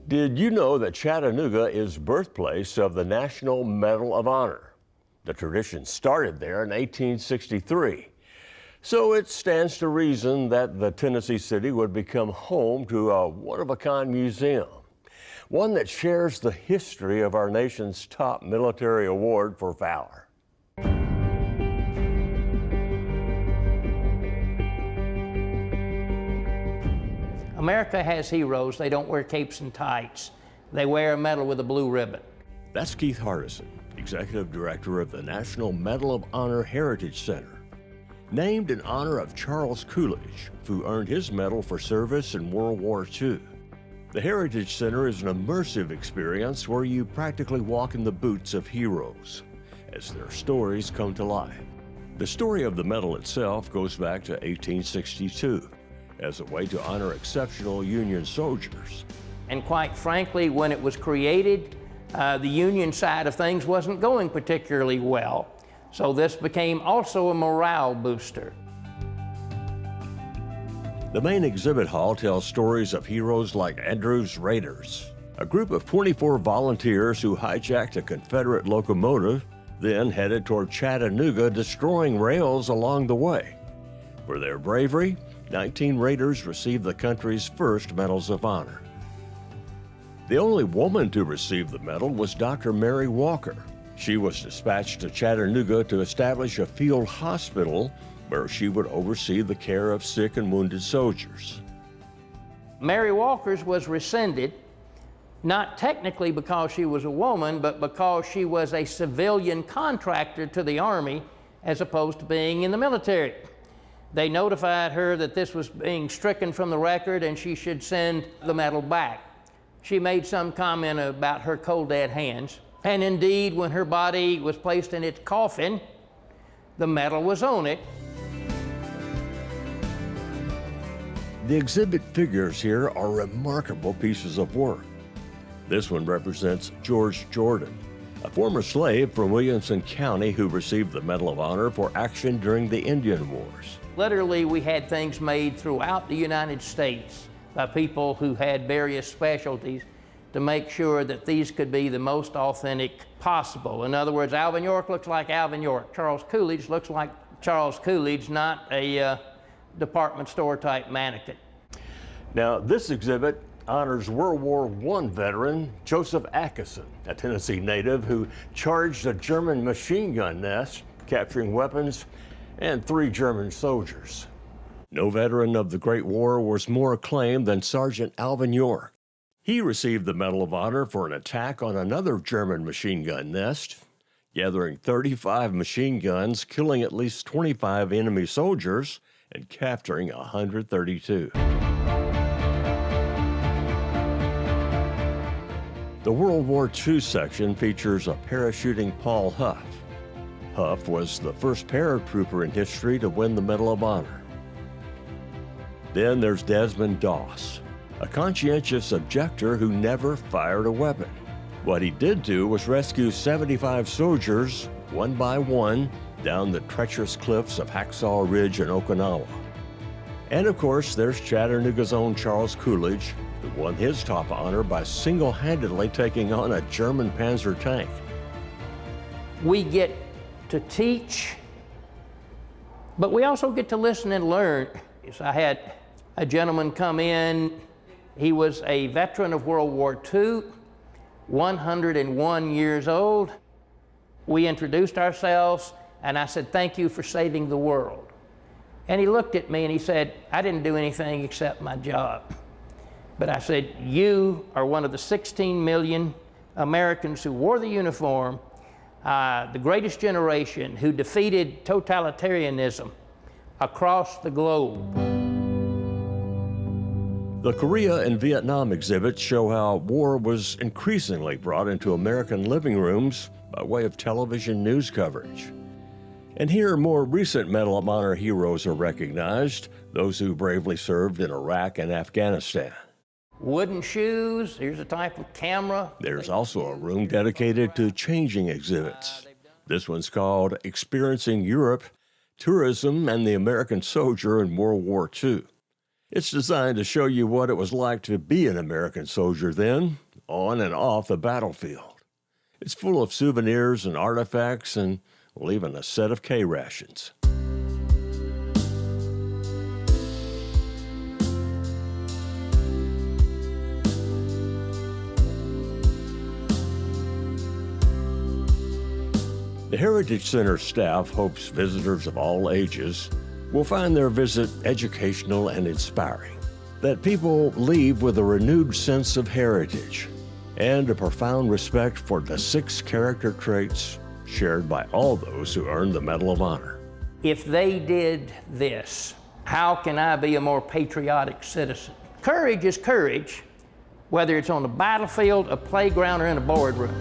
Did you know that Chattanooga is birthplace of the National Medal of Honor? The tradition started there in 1863. So it stands to reason that the Tennessee city would become home to a one-of-a-kind museum, one that shares the history of our nation's top military award for valor. America has heroes. They don't wear capes and tights. They wear a medal with a blue ribbon. That's Keith Hardison, Executive Director of the National Medal of Honor Heritage Center, named in honor of Charles Coolidge, who earned his medal for service in World War II. The Heritage Center is an immersive experience where you practically walk in the boots of heroes as their stories come to life. The story of the medal itself goes back to 1862 as a way to honor exceptional Union soldiers. And quite frankly, when it was created, the Union side of things wasn't going particularly well. So this became also a morale booster. The main exhibit hall tells stories of heroes like Andrew's Raiders, a group of 24 volunteers who hijacked a Confederate locomotive, then headed toward Chattanooga, destroying rails along the way. For their bravery, 19 Raiders received the country's first Medals of Honor. The only woman to receive the medal was Dr. Mary Walker. She was dispatched to Chattanooga to establish a field hospital where she would oversee the care of sick and wounded soldiers. Mary Walker's was rescinded, not technically because she was a woman, but because she was a civilian contractor to the Army as opposed to being in the military. They notified her that this was being stricken from the record and she should send the medal back. She made some comment about her cold dead hands. And indeed, when her body was placed in its coffin, the medal was on it. The exhibit figures here are remarkable pieces of work. This one represents George Jordan, a former slave from Williamson County who received the Medal of Honor for action during the Indian Wars. Literally, we had things made throughout the United States by people who had various specialties to make sure that these could be the most authentic possible. In other words, Alvin York looks like Alvin York. Charles Coolidge looks like Charles Coolidge, not a department store type mannequin. Now, this exhibit honors World War I veteran Joseph Atkinson, a Tennessee native who charged a German machine gun nest, capturing weapons and 3 German soldiers. No veteran of the Great War was more acclaimed than Sergeant Alvin York. He received the Medal of Honor for an attack on another German machine gun nest, gathering 35 machine guns, killing at least 25 enemy soldiers, and capturing 132. The World War II section features a parachuting Paul Huff. Huff was the first paratrooper in history to win the Medal of Honor. Then there's Desmond Doss, a conscientious objector who never fired a weapon. What he did do was rescue 75 soldiers, one by one, down the treacherous cliffs of Hacksaw Ridge in Okinawa. And of course, there's Chattanooga's own Charles Coolidge, who won his top honor by single-handedly taking on a German Panzer tank. We get to teach, but we also get to listen and learn. I had a gentleman come in. He was a veteran of World War II, 101 years old. We introduced ourselves, and I said, "Thank you for saving the world." And he looked at me and he said, "I didn't do anything except my job." But I said, "You are one of the 16 million Americans who wore the uniform, the greatest generation who defeated totalitarianism across the globe." The Korea and Vietnam exhibits show how war was increasingly brought into American living rooms by way of television news coverage. And here, more recent Medal of Honor heroes are recognized, those who bravely served in Iraq and Afghanistan. Wooden shoes, here's a type of camera. There's also a room dedicated to changing exhibits. This one's called Experiencing Europe, Tourism and the American Soldier in World War II. It's designed to show you what it was like to be an American soldier then, on and off the battlefield. It's full of souvenirs and artifacts and, well, even a set of K-rations. The Heritage Center staff hopes visitors of all ages will find their visit educational and inspiring, that people leave with a renewed sense of heritage and a profound respect for the 6 character traits shared by all those who earned the Medal of Honor. If they did this, how can I be a more patriotic citizen? Courage is courage, whether it's on the battlefield, a playground, or in a boardroom.